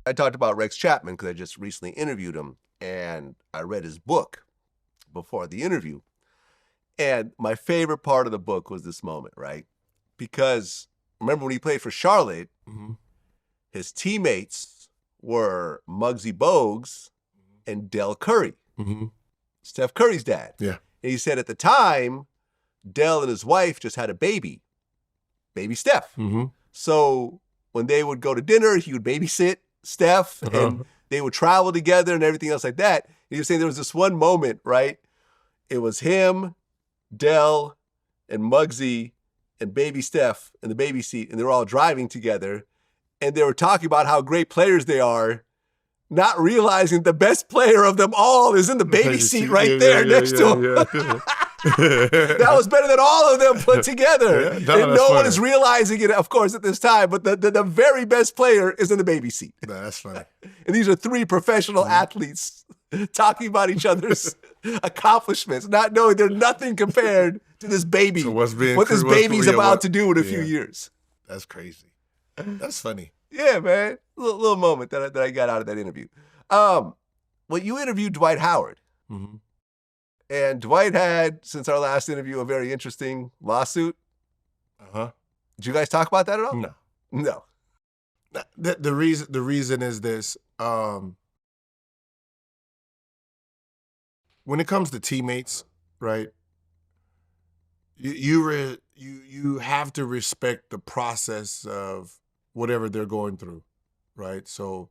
I talked about Rex Chapman because I just recently interviewed him, and I read his book before the interview. And my favorite part of the book was this moment, right? Because remember when he played for Charlotte, his teammates were Muggsy Bogues and Del Curry, Steph Curry's dad. Yeah. And he said at the time, Del and his wife just had a baby Steph. So when they would go to dinner, he would babysit Steph and they would travel together and everything else like that. And he was saying there was this one moment, right? It was him, Del, and Muggsy and baby Steph in the baby seat, and they were all driving together. And they were talking about how great players they are, not realizing the best player of them all is in the baby seat right there next to him. That was better than all of them put together. And no one is realizing it, of course, at this time, but the very best player is in the baby seat. That's funny. And these are three professional athletes talking about each other's accomplishments, not knowing they're nothing compared to this baby. So what this baby's about to do in a few years. That's crazy. That's funny. Yeah, man. Little moment that I got out of that interview. Well, you interviewed Dwight Howard. And Dwight had, since our last interview, a very interesting lawsuit. Did you guys talk about that at all? No. The reason is this. When it comes to teammates, right? You have to respect the process of whatever they're going through, right? So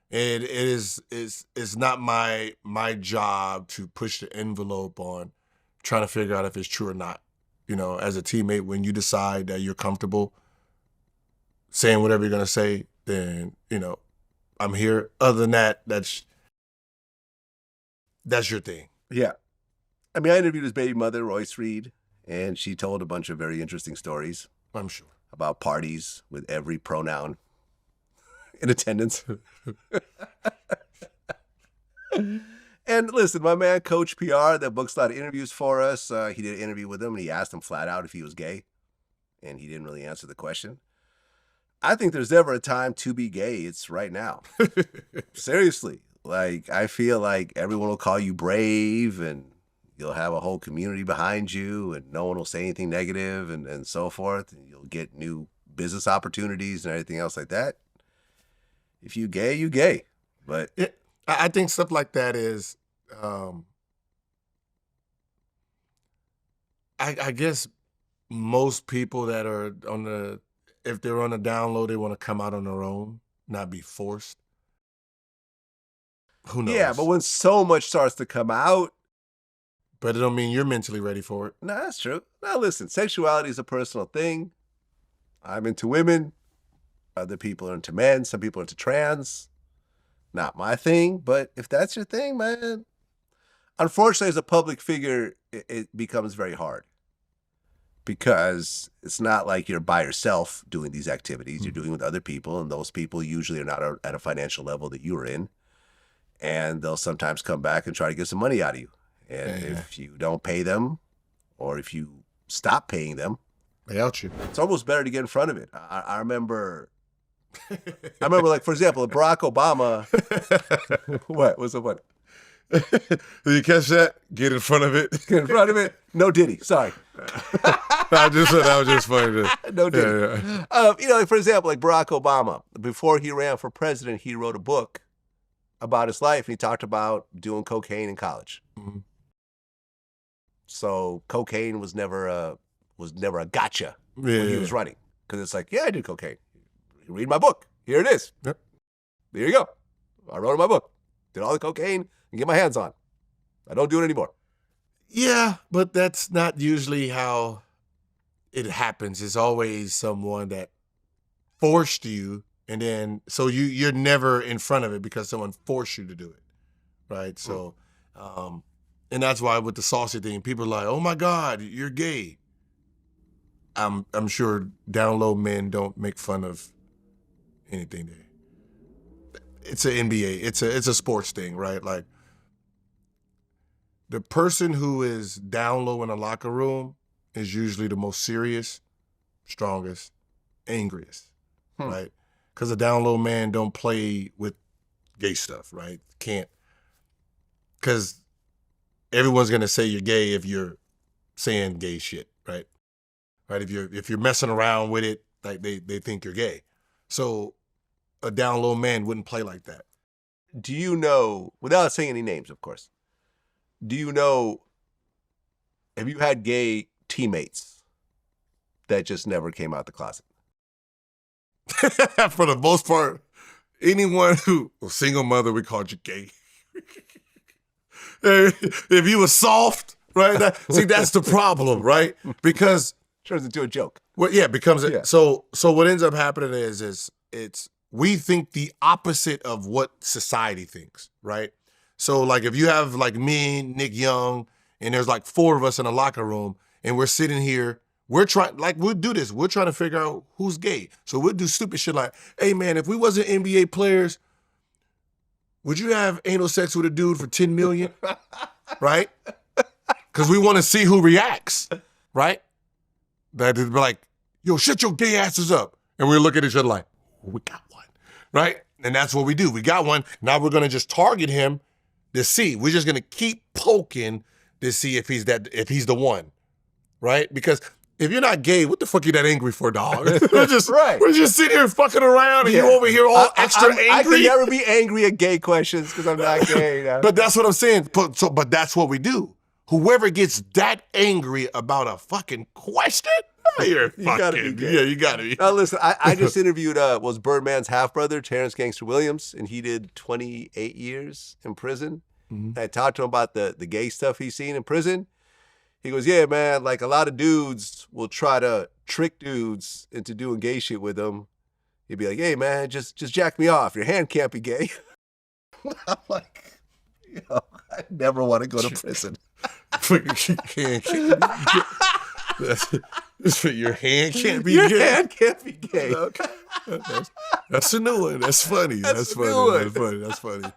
it's not my job to push the envelope on trying to figure out if it's true or not. You know, as a teammate, when you decide that you're comfortable saying whatever you're gonna say, then I'm here. Other than that, that's your thing. Yeah. I mean, I interviewed his baby mother, Royce Reed, and she told a bunch of very interesting stories. I'm sure. About parties with every pronoun in attendance. And listen, my man, Coach PR, that books a lot of interviews for us. He did an interview with him, and he asked him flat out if he was gay, and he didn't really answer the question. I think there's never a time to be gay. It's right now. Seriously. Like, I feel like everyone will call you brave, and you'll have a whole community behind you, and no one will say anything negative and so forth. And you'll get new business opportunities and everything else like that. If you gay, you gay. But I think stuff like that is, I guess most people that are if they're on the down low, they want to come out on their own, not be forced. Who knows? Yeah, but when so much starts to come out. But it don't mean you're mentally ready for it. No, that's true. Now listen, sexuality is a personal thing. I'm into women. Other people are into men. Some people are into trans. Not my thing, but if that's your thing, man. Unfortunately, as a public figure, it becomes very hard. Because it's not like you're by yourself doing these activities. You're doing it with other people, and those people usually are not at a financial level that you're in. And they'll sometimes come back and try to get some money out of you. And if you don't pay them, or if you stop paying them, they out you. It's almost better to get in front of it. I remember, like, for example, Barack Obama. What? What's the what? Did you catch that? Get in front of it. Get in front of it? No Diddy. Sorry. That was just funny. No Diddy. Yeah. Like, for example, like Barack Obama, before he ran for president, he wrote a book about his life, and he talked about doing cocaine in college. So cocaine was never a gotcha when he was running, because it's like, yeah, I did cocaine. You read my book. Here it is. Yep. There you go. I wrote in my book. Did all the cocaine and get my hands on. I don't do it anymore. Yeah, but that's not usually how it happens. It's always someone that forced you, and then so you're never in front of it because someone forced you to do it, right? So, and that's why with the saucy thing, people are like, "Oh my God, you're gay." I'm sure down low men don't make fun of anything there. It's an NBA. It's a sports thing, right? Like, the person who is down low in a locker room is usually the most serious, strongest, angriest, right? Because a down low man don't play with gay stuff, right? Can't, because everyone's gonna say you're gay if you're saying gay shit, right? Right? If you're messing around with it, like they think you're gay. So a down low man wouldn't play like that. Do you know, without saying any names, of course, do you know, have you had gay teammates that just never came out the closet? For the most part, anyone who, well, single mother, we called you gay. If you were soft, right? See, that's the problem, right? Because turns into a joke. Well, yeah, it becomes so what ends up happening is it's we think the opposite of what society thinks, right? So like if you have like me, Nick Young, and there's like 4 of us in a locker room, and we're sitting here, we'll do this. We're trying to figure out who's gay. So we'll do stupid shit like, hey man, if we wasn't NBA players, would you have anal sex with a dude for $10 million? Right? Because we want to see who reacts, right? That is like, yo, shut your gay asses up. And we look at each other like, we got one, right? And that's what we do. We got one. Now we're going to just target him to see. We're just going to keep poking to see if he's the one, right? Because if you're not gay, what the fuck you that angry for, dog? We're just sitting here fucking around and you over here all extra angry. I can never be angry at gay questions because I'm not gay. No. But that's what I'm saying. But that's what we do. Whoever gets that angry about a fucking question, you're fucking, gotta be gay. Yeah, you gotta be. Now listen, I just interviewed was Birdman's half brother, Terrence Gangster Williams, and he did 28 years in prison. Mm-hmm. I talked to him about the gay stuff he's seen in prison. He goes, yeah, man, like a lot of dudes will try to trick dudes into doing gay shit with them. He'd be like, hey man, just jack me off. Your hand can't be gay. I'm like, I never want to go to prison. Your hand can't be Your gay. Your hand can't be gay. Okay. That's a new one. That's funny. That's funny. That's funny.